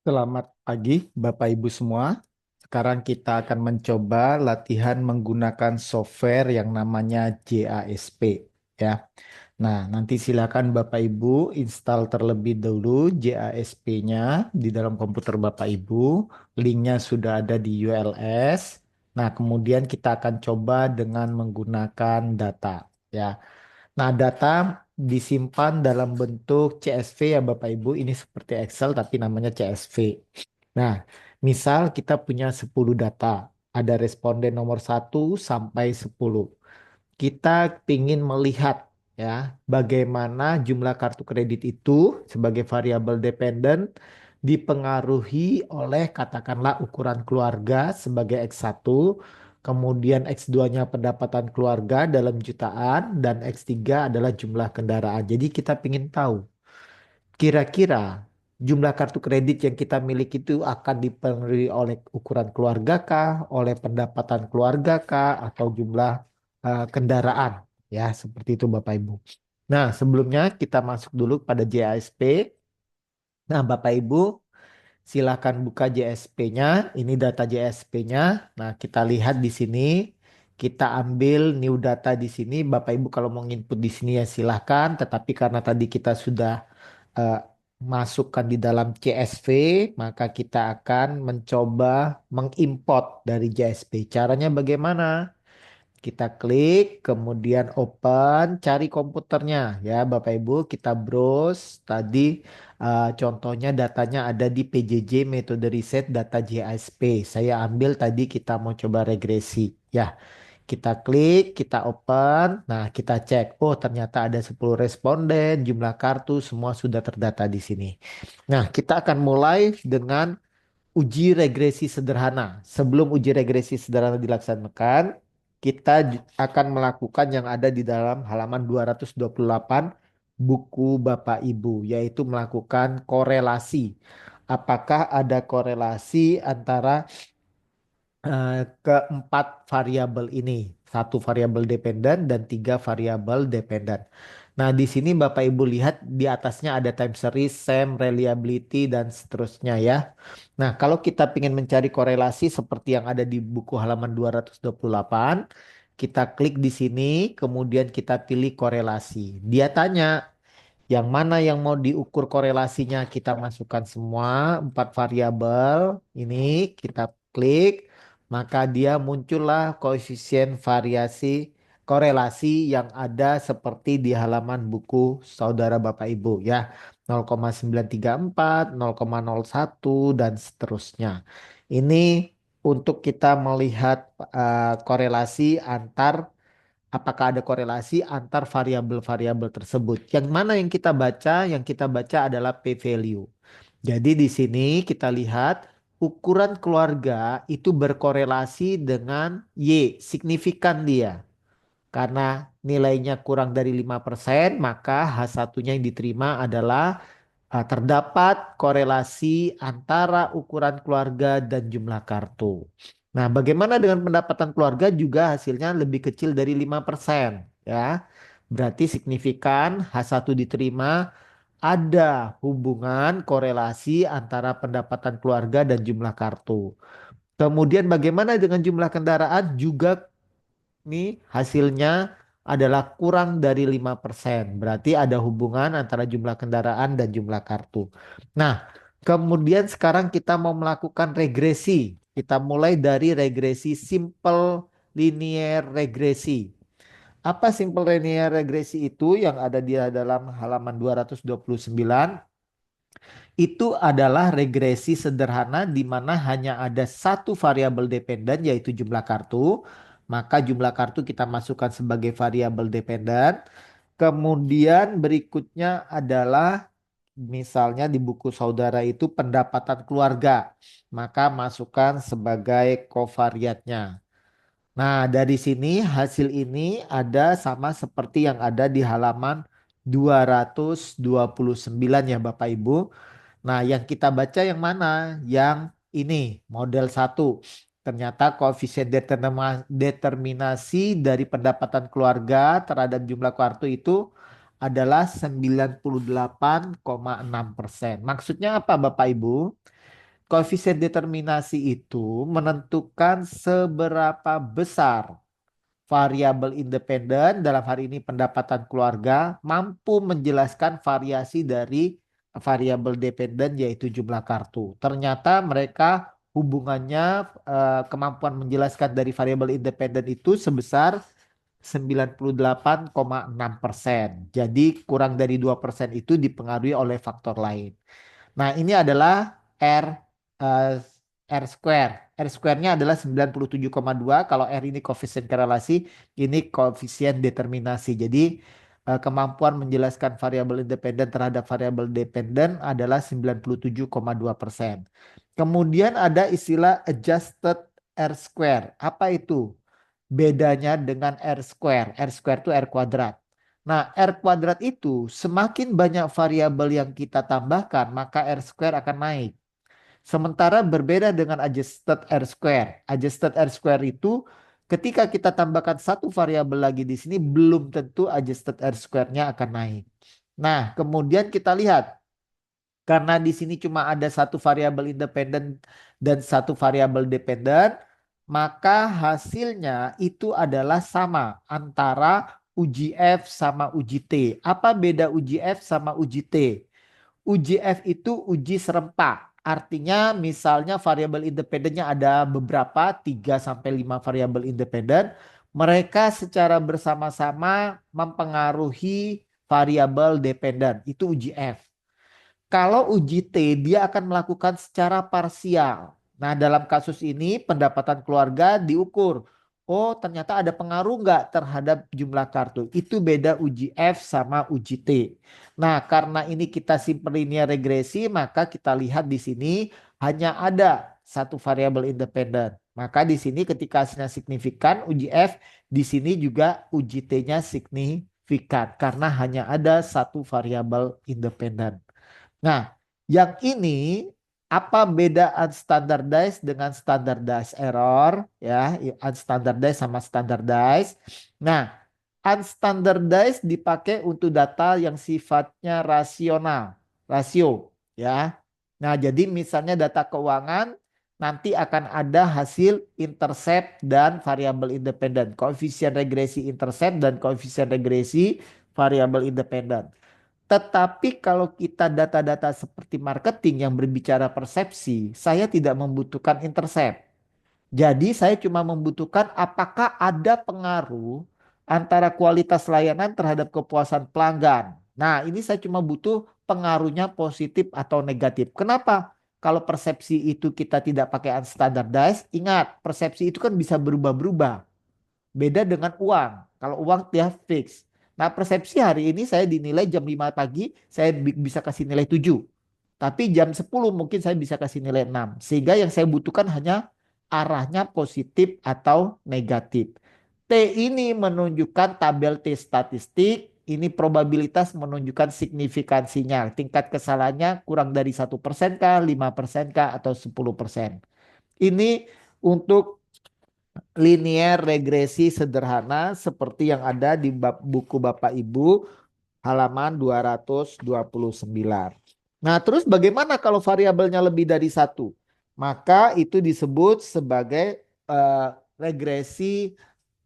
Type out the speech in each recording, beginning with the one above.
Selamat pagi, Bapak Ibu semua. Sekarang kita akan mencoba latihan menggunakan software yang namanya JASP ya. Nah, nanti silakan Bapak Ibu install terlebih dulu JASP-nya di dalam komputer Bapak Ibu. Linknya sudah ada di ULS. Nah, kemudian kita akan coba dengan menggunakan data ya. Nah, data disimpan dalam bentuk CSV ya Bapak Ibu. Ini seperti Excel tapi namanya CSV. Nah, misal kita punya 10 data. Ada responden nomor 1 sampai 10. Kita ingin melihat ya bagaimana jumlah kartu kredit itu sebagai variabel dependen dipengaruhi oleh katakanlah ukuran keluarga sebagai X1, kemudian X2-nya pendapatan keluarga dalam jutaan dan X3 adalah jumlah kendaraan. Jadi kita ingin tahu kira-kira jumlah kartu kredit yang kita miliki itu akan dipengaruhi oleh ukuran keluarga kah, oleh pendapatan keluarga kah, atau jumlah kendaraan. Ya, seperti itu Bapak Ibu. Nah, sebelumnya kita masuk dulu pada JASP. Nah, Bapak Ibu, silakan buka JSP-nya. Ini data JSP-nya. Nah, kita lihat di sini. Kita ambil new data di sini. Bapak Ibu kalau mau input di sini ya silahkan. Tetapi karena tadi kita sudah eh, masukkan di dalam CSV, maka kita akan mencoba mengimport dari JSP. Caranya bagaimana? Kita klik, kemudian open, cari komputernya ya Bapak Ibu. Kita browse. Tadi contohnya datanya ada di PJJ metode riset data JSP. Saya ambil tadi kita mau coba regresi ya. Kita klik, kita open. Nah, kita cek. Oh, ternyata ada 10 responden, jumlah kartu semua sudah terdata di sini. Nah, kita akan mulai dengan uji regresi sederhana. Sebelum uji regresi sederhana dilaksanakan, kita akan melakukan yang ada di dalam halaman 228 buku Bapak Ibu, yaitu melakukan korelasi. Apakah ada korelasi antara keempat variabel ini, satu variabel dependen dan tiga variabel dependen. Nah, di sini Bapak Ibu lihat di atasnya ada time series, SEM, reliability, dan seterusnya ya. Nah, kalau kita ingin mencari korelasi seperti yang ada di buku halaman 228, kita klik di sini, kemudian kita pilih korelasi. Dia tanya, yang mana yang mau diukur korelasinya kita masukkan semua empat variabel ini kita klik maka dia muncullah koefisien variasi korelasi yang ada seperti di halaman buku saudara Bapak Ibu ya 0,934, 0,01 dan seterusnya. Ini untuk kita melihat korelasi antar apakah ada korelasi antar variabel-variabel tersebut. Yang mana yang kita baca? Yang kita baca adalah p-value. Jadi di sini kita lihat ukuran keluarga itu berkorelasi dengan Y, signifikan dia. Karena nilainya kurang dari 5%, maka H1-nya yang diterima adalah terdapat korelasi antara ukuran keluarga dan jumlah kartu. Nah, bagaimana dengan pendapatan keluarga juga hasilnya lebih kecil dari 5%, ya. Berarti signifikan H1 diterima ada hubungan korelasi antara pendapatan keluarga dan jumlah kartu. Kemudian bagaimana dengan jumlah kendaraan juga nih hasilnya adalah kurang dari 5%. Berarti ada hubungan antara jumlah kendaraan dan jumlah kartu. Nah, kemudian sekarang kita mau melakukan regresi. Kita mulai dari regresi simple linear regresi. Apa simple linear regresi itu yang ada di dalam halaman 229? Itu adalah regresi sederhana di mana hanya ada satu variabel dependen yaitu jumlah kartu. Maka jumlah kartu kita masukkan sebagai variabel dependen. Kemudian berikutnya adalah misalnya di buku saudara itu pendapatan keluarga. Maka masukkan sebagai kovariatnya. Nah, dari sini hasil ini ada sama seperti yang ada di halaman 229 ya Bapak Ibu. Nah, yang kita baca yang mana? Yang ini, model satu. Ternyata koefisien determinasi dari pendapatan keluarga terhadap jumlah kartu itu adalah 98,6%. Maksudnya apa Bapak Ibu? Koefisien determinasi itu menentukan seberapa besar variabel independen, dalam hari ini pendapatan keluarga, mampu menjelaskan variasi dari variabel dependen yaitu jumlah kartu. Ternyata mereka hubungannya kemampuan menjelaskan dari variabel independen itu sebesar 98,6%. Jadi kurang dari 2% itu dipengaruhi oleh faktor lain. Nah, ini adalah eh, R square. R square-nya adalah 97,2. Kalau R ini koefisien korelasi, ini koefisien determinasi. Jadi kemampuan menjelaskan variabel independen terhadap variabel dependen adalah 97,2%. Kemudian ada istilah adjusted R square. Apa itu? Bedanya dengan R square. R square itu R kuadrat. Nah, R kuadrat itu semakin banyak variabel yang kita tambahkan, maka R square akan naik. Sementara berbeda dengan adjusted R square. Adjusted R square itu ketika kita tambahkan satu variabel lagi di sini, belum tentu adjusted R square-nya akan naik. Nah, kemudian kita lihat karena di sini cuma ada satu variabel independen dan satu variabel dependen, maka hasilnya itu adalah sama antara uji F sama uji T. Apa beda uji F sama uji T? Uji F itu uji serempak. Artinya misalnya variabel independennya ada beberapa 3 sampai 5 variabel independen, mereka secara bersama-sama mempengaruhi variabel dependen. Itu uji F. Kalau uji T, dia akan melakukan secara parsial. Nah, dalam kasus ini pendapatan keluarga diukur. Oh, ternyata ada pengaruh nggak terhadap jumlah kartu. Itu beda uji F sama uji T. Nah, karena ini kita simple linear regresi, maka kita lihat di sini hanya ada satu variabel independen. Maka di sini ketika hasilnya signifikan uji F, di sini juga uji T-nya signifikan karena hanya ada satu variabel independen. Nah, yang ini apa beda unstandardized dengan standardized error ya, unstandardized sama standardized. Nah, unstandardized dipakai untuk data yang sifatnya rasional, rasio ya. Nah, jadi misalnya data keuangan nanti akan ada hasil intercept dan variabel independen, koefisien regresi intercept dan koefisien regresi variabel independen. Tetapi kalau kita data-data seperti marketing yang berbicara persepsi, saya tidak membutuhkan intercept. Jadi saya cuma membutuhkan apakah ada pengaruh antara kualitas layanan terhadap kepuasan pelanggan. Nah, ini saya cuma butuh pengaruhnya positif atau negatif. Kenapa? Kalau persepsi itu kita tidak pakai unstandardized, ingat persepsi itu kan bisa berubah-berubah. Beda dengan uang. Kalau uang dia fix. Nah, persepsi hari ini saya dinilai jam 5 pagi, saya bisa kasih nilai 7. Tapi jam 10 mungkin saya bisa kasih nilai 6. Sehingga yang saya butuhkan hanya arahnya positif atau negatif. T ini menunjukkan tabel T statistik. Ini probabilitas menunjukkan signifikansinya. Tingkat kesalahannya kurang dari 1% kah, 5% kah, atau 10%. Ini untuk linear regresi sederhana seperti yang ada di buku Bapak Ibu halaman 229. Nah, terus bagaimana kalau variabelnya lebih dari satu? Maka itu disebut sebagai regresi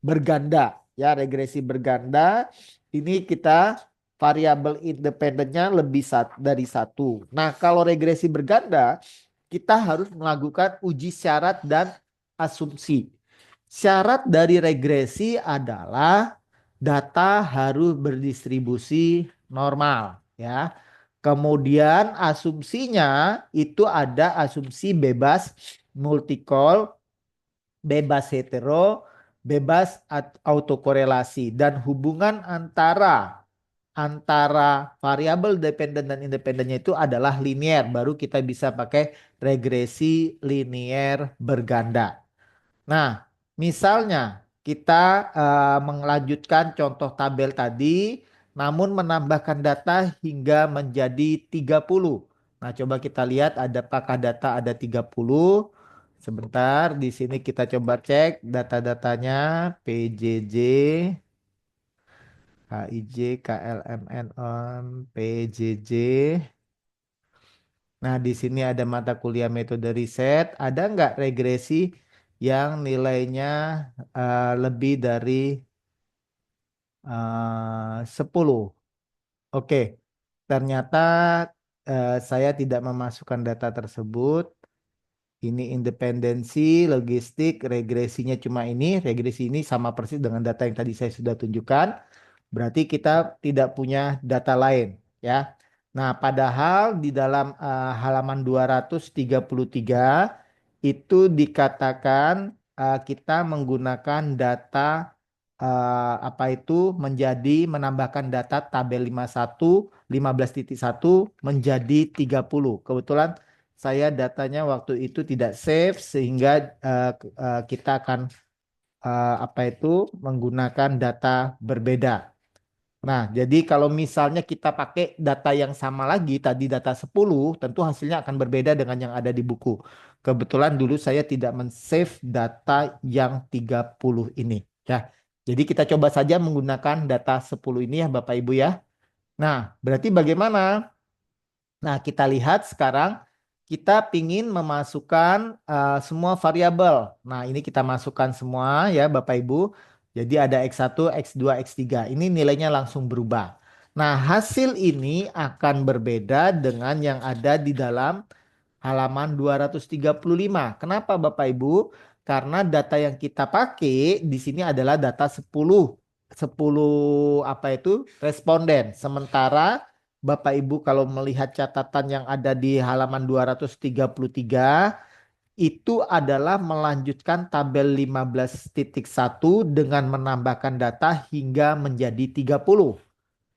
berganda. Ya, regresi berganda ini kita variabel independennya lebih dari satu. Nah, kalau regresi berganda kita harus melakukan uji syarat dan asumsi. Syarat dari regresi adalah data harus berdistribusi normal ya. Kemudian asumsinya itu ada asumsi bebas multicol, bebas hetero, bebas autokorelasi dan hubungan antara variabel dependen dan independennya itu adalah linear. Baru kita bisa pakai regresi linear berganda. Nah, misalnya kita melanjutkan contoh tabel tadi, namun menambahkan data hingga menjadi 30. Nah, coba kita lihat apakah data ada 30. Sebentar, di sini kita coba cek data-datanya PJJ, HIJ, KLMN, PJJ. Nah, di sini ada mata kuliah metode riset. Ada nggak regresi yang nilainya lebih dari 10? Oke, ternyata saya tidak memasukkan data tersebut. Ini independensi, logistik, regresinya cuma ini. Regresi ini sama persis dengan data yang tadi saya sudah tunjukkan. Berarti kita tidak punya data lain, ya. Nah, padahal di dalam halaman 233 itu dikatakan kita menggunakan data apa itu menjadi menambahkan data tabel 51, 15.1 menjadi 30. Kebetulan saya datanya waktu itu tidak save sehingga kita akan apa itu menggunakan data berbeda. Nah, jadi kalau misalnya kita pakai data yang sama lagi, tadi data 10, tentu hasilnya akan berbeda dengan yang ada di buku. Kebetulan dulu saya tidak men-save data yang 30 ini. Ya, jadi kita coba saja menggunakan data 10 ini ya Bapak Ibu ya. Nah, berarti bagaimana? Nah, kita lihat sekarang kita ingin memasukkan semua variabel. Nah, ini kita masukkan semua ya Bapak Ibu. Jadi ada X1, X2, X3. Ini nilainya langsung berubah. Nah, hasil ini akan berbeda dengan yang ada di dalam halaman 235. Kenapa Bapak Ibu? Karena data yang kita pakai di sini adalah data 10 apa itu responden. Sementara Bapak Ibu kalau melihat catatan yang ada di halaman 233 itu adalah melanjutkan tabel 15.1 dengan menambahkan data hingga menjadi 30.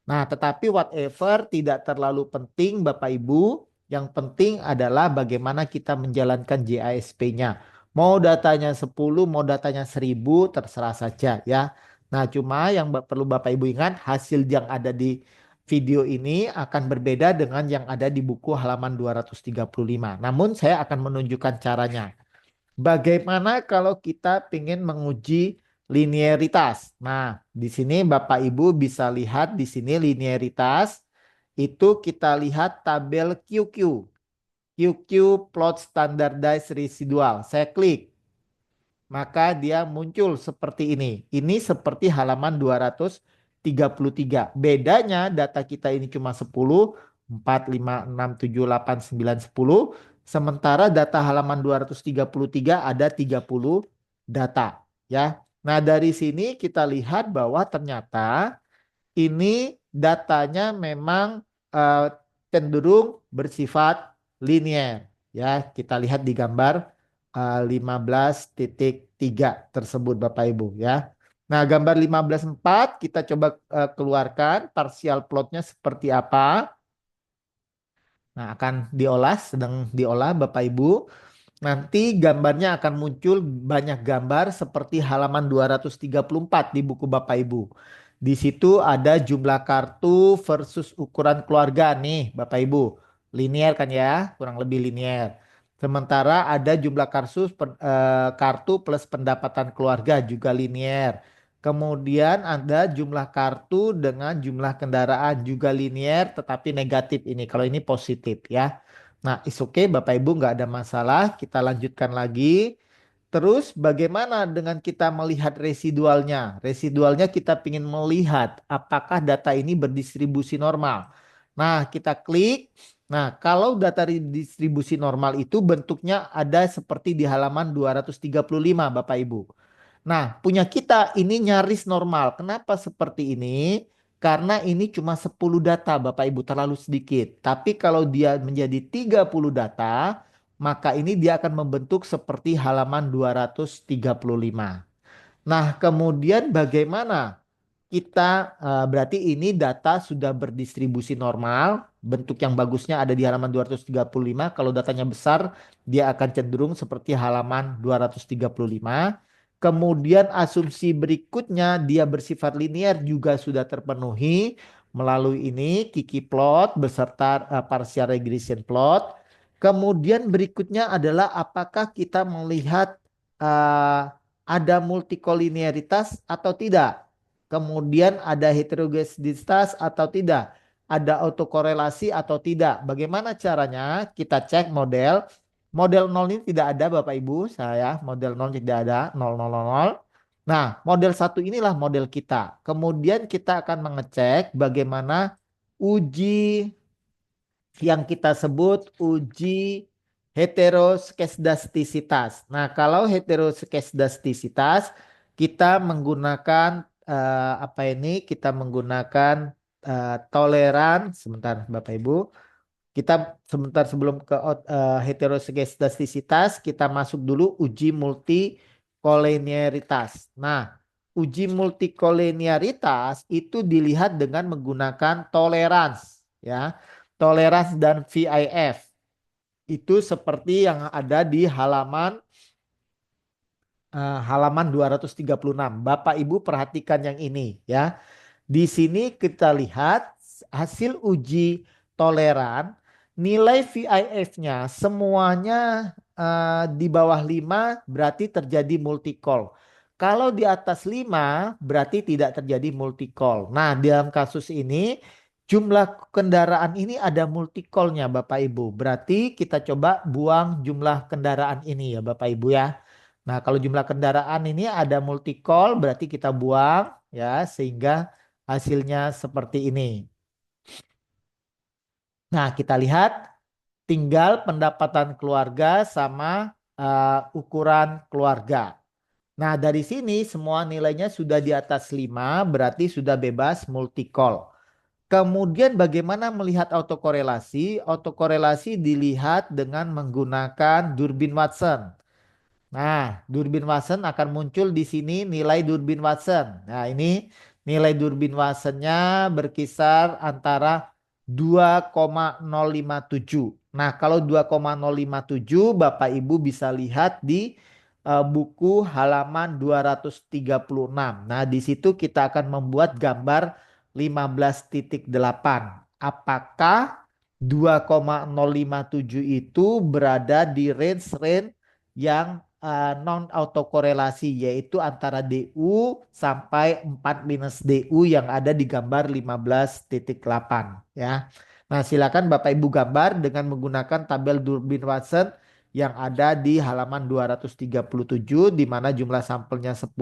Nah, tetapi whatever tidak terlalu penting Bapak Ibu. Yang penting adalah bagaimana kita menjalankan JASP-nya. Mau datanya 10, mau datanya 1000, terserah saja ya. Nah, cuma yang perlu Bapak Ibu ingat, hasil yang ada di video ini akan berbeda dengan yang ada di buku halaman 235. Namun saya akan menunjukkan caranya. Bagaimana kalau kita ingin menguji linearitas? Nah, di sini Bapak Ibu bisa lihat di sini linearitas itu kita lihat tabel QQ. QQ plot standardized residual. Saya klik maka dia muncul seperti ini. Ini seperti halaman 233. Bedanya data kita ini cuma 10, 4, 5, 6, 7, 8, 9, 10. Sementara data halaman 233 ada 30 data. Ya. Nah dari sini kita lihat bahwa ternyata ini datanya memang eh, cenderung bersifat linier. Ya, kita lihat di gambar 15.3 tersebut Bapak Ibu ya. Nah, gambar 15.4 kita coba keluarkan parsial plotnya seperti apa. Nah, akan diolah, sedang diolah Bapak Ibu. Nanti gambarnya akan muncul banyak gambar seperti halaman 234 di buku Bapak Ibu. Di situ ada jumlah kartu versus ukuran keluarga nih Bapak Ibu. Linear kan ya, kurang lebih linear. Sementara ada jumlah kartu plus pendapatan keluarga juga linear. Kemudian ada jumlah kartu dengan jumlah kendaraan juga linear tetapi negatif ini. Kalau ini positif ya. Nah, is okay Bapak Ibu nggak ada masalah. Kita lanjutkan lagi. Terus bagaimana dengan kita melihat residualnya? Residualnya kita ingin melihat apakah data ini berdistribusi normal. Nah, kita klik. Nah, kalau data distribusi normal itu bentuknya ada seperti di halaman 235 Bapak Ibu. Nah, punya kita ini nyaris normal. Kenapa seperti ini? Karena ini cuma 10 data Bapak Ibu terlalu sedikit. Tapi kalau dia menjadi 30 data, maka ini dia akan membentuk seperti halaman 235. Nah, kemudian bagaimana kita berarti ini data sudah berdistribusi normal. Bentuk yang bagusnya ada di halaman 235. Kalau datanya besar, dia akan cenderung seperti halaman 235. Kemudian asumsi berikutnya dia bersifat linear juga sudah terpenuhi melalui ini Kiki plot beserta partial regression plot. Kemudian berikutnya adalah apakah kita melihat eh, ada multikolinearitas atau tidak. Kemudian ada heterogenitas atau tidak. ada autokorelasi atau tidak. Bagaimana caranya? Kita cek model. Model 0 ini tidak ada Bapak Ibu, saya model 0 tidak ada, 0, 0, 0, 0. Nah, model 1 inilah model kita. Kemudian kita akan mengecek bagaimana uji yang kita sebut uji heteroskedastisitas. Nah, kalau heteroskedastisitas kita menggunakan apa ini? Kita menggunakan toleran. Sebentar, Bapak Ibu. Kita sebentar sebelum ke heteroskedastisitas, kita masuk dulu uji multikolinearitas. Nah, uji multikolinearitas itu dilihat dengan menggunakan tolerans, ya. Tolerans dan VIF. Itu seperti yang ada di halaman 236. Bapak Ibu perhatikan yang ini, ya. Di sini kita lihat hasil uji toleran, nilai VIF-nya semuanya di bawah 5 berarti terjadi multicol. Kalau di atas 5 berarti tidak terjadi multicol. Nah, dalam kasus ini jumlah kendaraan ini ada multicolnya Bapak Ibu. Berarti kita coba buang jumlah kendaraan ini ya Bapak Ibu ya. Nah, kalau jumlah kendaraan ini ada multicol berarti kita buang ya sehingga hasilnya seperti ini. Nah, kita lihat tinggal pendapatan keluarga sama ukuran keluarga. Nah, dari sini semua nilainya sudah di atas 5, berarti sudah bebas multicol. Kemudian bagaimana melihat autokorelasi? Autokorelasi dilihat dengan menggunakan durbin Watson. Nah, durbin Watson akan muncul di sini nilai durbin Watson. Nah, ini nilai durbin Watsonnya berkisar antara 2,057. Nah, kalau 2,057 Bapak Ibu bisa lihat di buku halaman 236. Nah, di situ kita akan membuat gambar 15,8. Apakah 2,057 itu berada di range yang non autokorelasi yaitu antara DU sampai 4 minus DU yang ada di gambar 15,8 ya. Nah, silakan Bapak Ibu gambar dengan menggunakan tabel Durbin Watson yang ada di halaman 237 di mana jumlah sampelnya 10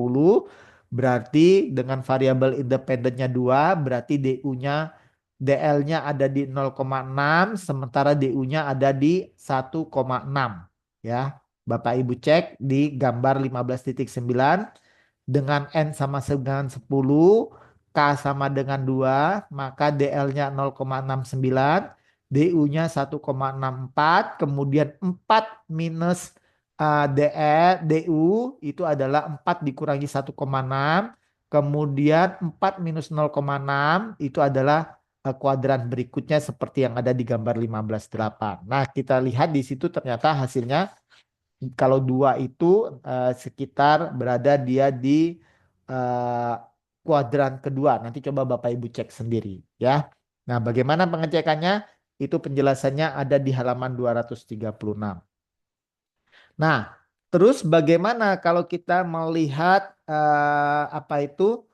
berarti dengan variabel independennya 2 berarti DU-nya DL-nya ada di 0,6 sementara DU-nya ada di 1,6 ya. Bapak Ibu cek di gambar 15,9 dengan N sama dengan 10, K sama dengan 2, maka DL-nya 0,69, DU-nya 1,64, kemudian 4 minus DU itu adalah 4 dikurangi 1,6, kemudian 4 minus 0,6 itu adalah kuadran berikutnya seperti yang ada di gambar 15,8. Nah, kita lihat di situ ternyata hasilnya kalau 2 itu sekitar berada dia di eh, kuadran kedua. Nanti coba Bapak Ibu cek sendiri ya. Nah, bagaimana pengecekannya? Itu penjelasannya ada di halaman 236. Nah, terus bagaimana kalau kita melihat apa itu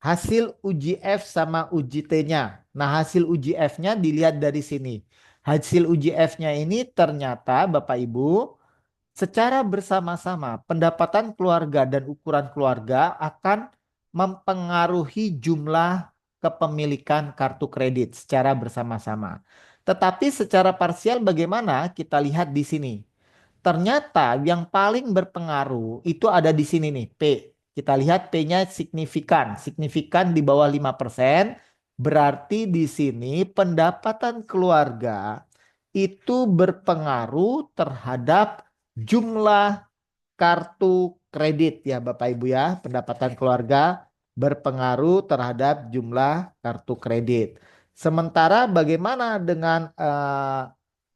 hasil uji F sama uji T-nya. Nah, hasil uji F-nya dilihat dari sini. Hasil uji F-nya ini ternyata Bapak Ibu secara bersama-sama, pendapatan keluarga dan ukuran keluarga akan mempengaruhi jumlah kepemilikan kartu kredit secara bersama-sama. Tetapi secara parsial bagaimana? Kita lihat di sini. Ternyata yang paling berpengaruh itu ada di sini nih, P. Kita lihat P-nya signifikan. Signifikan di bawah 5%. Berarti di sini pendapatan keluarga itu berpengaruh terhadap jumlah kartu kredit ya Bapak Ibu ya. Pendapatan keluarga berpengaruh terhadap jumlah kartu kredit. Sementara bagaimana dengan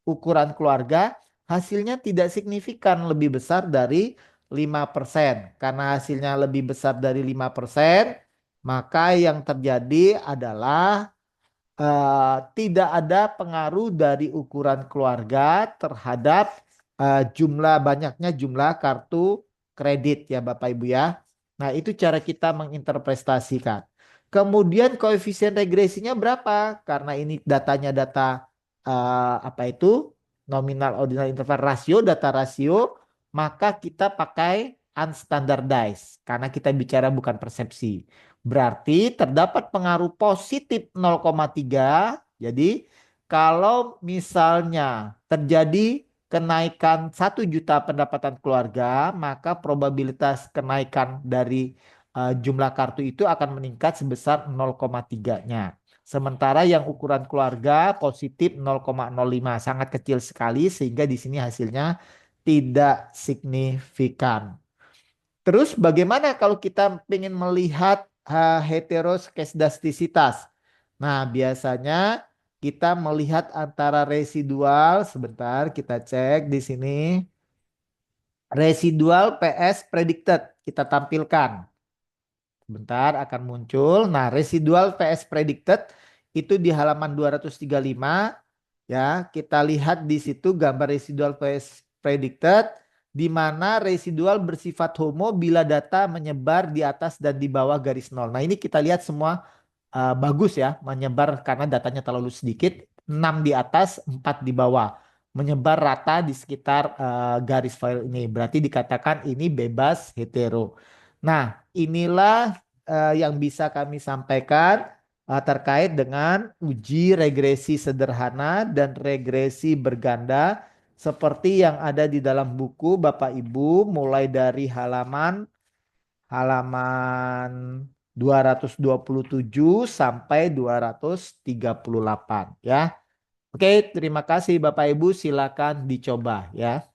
ukuran keluarga? Hasilnya tidak signifikan lebih besar dari 5%. Karena hasilnya lebih besar dari 5%, maka yang terjadi adalah tidak ada pengaruh dari ukuran keluarga terhadap banyaknya jumlah kartu kredit ya Bapak Ibu ya. Nah, itu cara kita menginterpretasikan. Kemudian koefisien regresinya berapa? Karena ini datanya data apa itu? Nominal ordinal interval rasio, data rasio, maka kita pakai unstandardized karena kita bicara bukan persepsi. Berarti terdapat pengaruh positif 0,3. Jadi kalau misalnya terjadi kenaikan 1 juta pendapatan keluarga, maka probabilitas kenaikan dari jumlah kartu itu akan meningkat sebesar 0,3-nya. Sementara yang ukuran keluarga positif 0,05, sangat kecil sekali sehingga di sini hasilnya tidak signifikan. Terus bagaimana kalau kita ingin melihat heteroskedastisitas? Nah, biasanya kita melihat antara residual, sebentar kita cek di sini. Residual PS predicted kita tampilkan. Bentar akan muncul. Nah, residual PS predicted itu di halaman 235 ya. Kita lihat di situ gambar residual PS predicted di mana residual bersifat homo bila data menyebar di atas dan di bawah garis nol. Nah, ini kita lihat semua bagus ya, menyebar karena datanya terlalu sedikit, 6 di atas, 4 di bawah. Menyebar rata di sekitar garis file ini. Berarti dikatakan ini bebas hetero. Nah, inilah yang bisa kami sampaikan terkait dengan uji regresi sederhana dan regresi berganda seperti yang ada di dalam buku Bapak Ibu mulai dari halaman 227 sampai 238 ya. Oke, terima kasih Bapak Ibu, silakan dicoba ya.